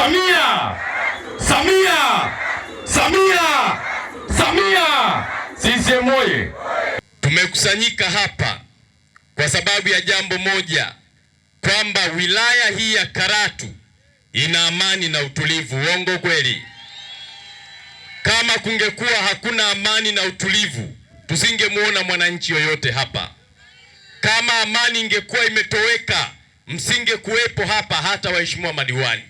Samia, Samia, Samia, Samia. CCM oye! Tumekusanyika hapa kwa sababu ya jambo moja, kwamba wilaya hii ya Karatu ina amani na utulivu. Uongo kweli? Kama kungekuwa hakuna amani na utulivu, tusingemuona mwananchi yoyote hapa. Kama amani ingekuwa imetoweka, msingekuwepo hapa hata waheshimiwa madiwani.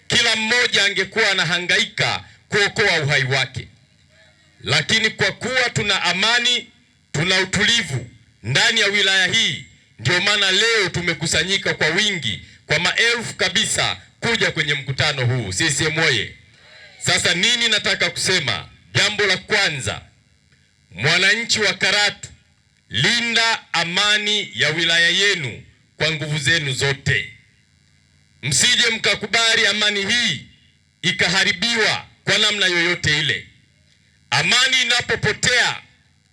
Kila mmoja angekuwa anahangaika kuokoa uhai wake. Lakini kwa kuwa tuna amani, tuna utulivu ndani ya wilaya hii, ndio maana leo tumekusanyika kwa wingi, kwa maelfu kabisa, kuja kwenye mkutano huu. CCM oye! Sasa nini nataka kusema? Jambo la kwanza, mwananchi wa Karatu, linda amani ya wilaya yenu kwa nguvu zenu zote. Msije mkakubali amani hii ikaharibiwa kwa namna yoyote ile. Amani inapopotea,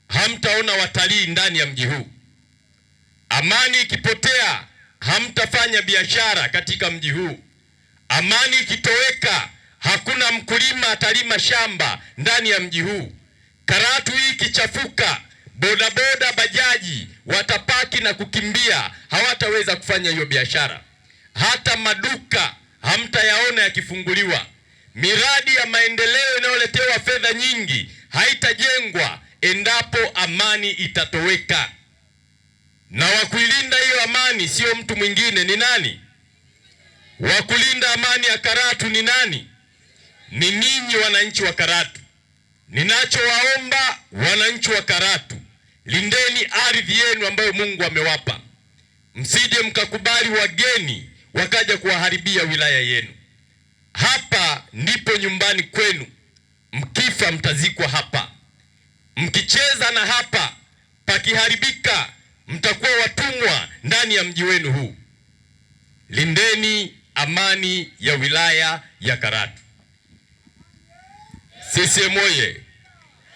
hamtaona watalii ndani ya mji huu. Amani ikipotea, hamtafanya biashara katika mji huu. Amani ikitoweka, hakuna mkulima atalima shamba ndani ya mji huu. Karatu hii ikichafuka, bodaboda, bajaji watapaki na kukimbia, hawataweza kufanya hiyo biashara. Hata maduka hamtayaona yakifunguliwa. Miradi ya maendeleo inayoletewa fedha nyingi haitajengwa endapo amani itatoweka. Na wakuilinda hiyo amani sio mtu mwingine, ni nani? Wakulinda amani ya Karatu ni nani? Ni ninyi wananchi wa Karatu. Ninachowaomba wananchi wa Karatu, lindeni ardhi yenu ambayo Mungu amewapa. Msije mkakubali wageni wakaja kuwaharibia wilaya yenu. Hapa ndipo nyumbani kwenu. Mkifa mtazikwa hapa. Mkicheza na hapa, pakiharibika, mtakuwa watumwa ndani ya mji wenu huu. Lindeni amani ya wilaya ya Karatu. CCM oye!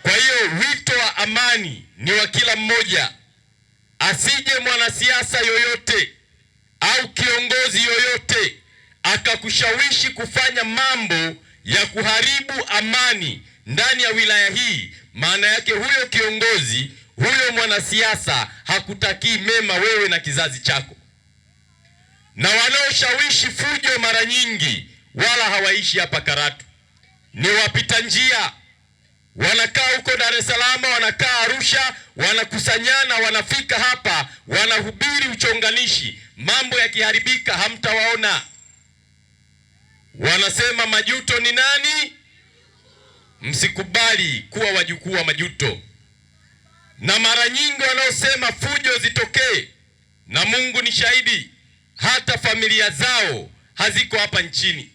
Kwa hiyo wito wa amani ni wa kila mmoja. Asije mwanasiasa yoyote au kiongozi yoyote akakushawishi kufanya mambo ya kuharibu amani ndani ya wilaya hii. Maana yake huyo kiongozi, huyo mwanasiasa hakutakii mema wewe na kizazi chako. Na wanaoshawishi fujo mara nyingi wala hawaishi hapa Karatu, ni wapita njia. Wanakaa huko Dar es Salaam, wanakaa Arusha, wanakusanyana, wanafika hapa, wanahubiri uchonganishi. Mambo yakiharibika hamtawaona. Wanasema majuto ni nani? Msikubali kuwa wajukuu wa majuto. Na mara nyingi wanaosema fujo zitokee, na Mungu ni shahidi, hata familia zao haziko hapa nchini,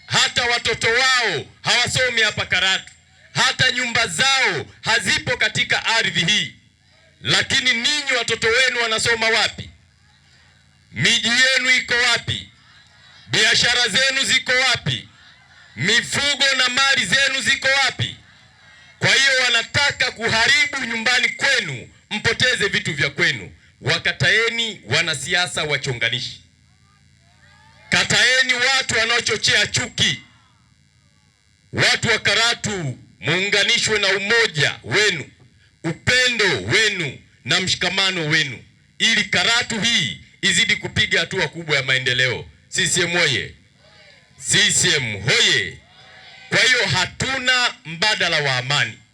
hata watoto wao hawasomi hapa Karatu, hata nyumba zao hazipo katika ardhi hii. Lakini ninyi watoto wenu wanasoma wapi? Miji yenu iko wapi? Biashara zenu ziko wapi? Mifugo na mali zenu ziko wapi? Kwa hiyo wanataka kuharibu nyumbani kwenu, mpoteze vitu vya kwenu. Wakataeni wanasiasa wachonganishi. Kataeni watu wanaochochea chuki. Watu wa Karatu, muunganishwe na umoja wenu, upendo wenu na mshikamano wenu, ili Karatu hii izidi kupiga hatua kubwa ya maendeleo. CCM oye! CCM hoye! Kwa hiyo hatuna mbadala wa amani.